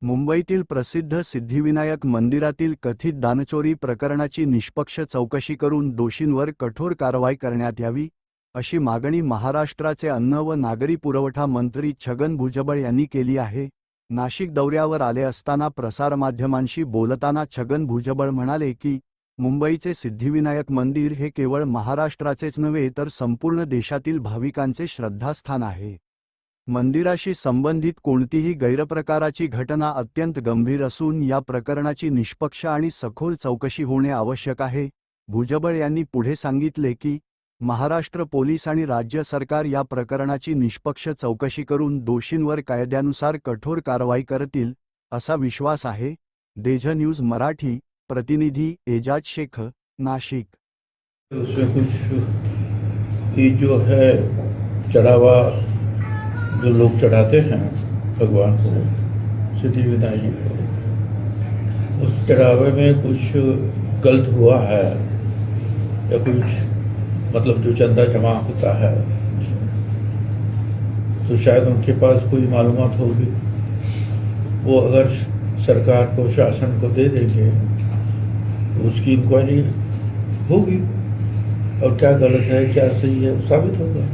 मुंबईतील प्रसिद्ध सिद्धिविनायक मंदिरातील कथित दानचोरी प्रकरणाची निष्पक्ष चौकशी करून दोषींवर कठोर कारवाई करण्यात यावी, अशी मागणी महाराष्ट्राचे अन्न व नागरी पुरवठा मंत्री छगन भुजबळ यांनी केली आहे. नाशिक दौऱ्यावर आले असताना प्रसारमाध्यमांशी बोलताना छगन भुजबळ म्हणाले की, मुंबईचे सिद्धिविनायक मंदिर हे केवळ महाराष्ट्राचेच नव्हे तर संपूर्ण देशातील भाविकांचे श्रद्धास्थान आहे. मंदिराशी संबंधित कोणतीही गैरप्रकाराची घटना अत्यंत गंभीर असून या प्रकरणाची निष्पक्ष आणि सखोल चौकशी होणे आवश्यक आहे. भुजबळ यांनी पुढे सांगितले की, महाराष्ट्र पोलीस आणि राज्य सरकार या प्रकरणाची निष्पक्ष चौकशी करून दोषींवर कायद्यानुसार कठोर कारवाई करतील, असा विश्वास आहे. देज न्यूज मराठी, प्रतिनिधी एजाज शेख, नाशिक. उसमें कुछ ये जो है चढ़ावा जो लोग चढ़ाते हैं भगवान को, सिद्धिविनायक को, उस चढ़ावे में कुछ गलत हुआ है या कुछ मतलब जो चंदा जमा होता है तो शायद उनके पास कोई मालूमात होगी, वो अगर सरकार को शासन को दे देंगे तो उसकी इंक्वायरी होगी और क्या गलत है क्या सही है साबित होगा.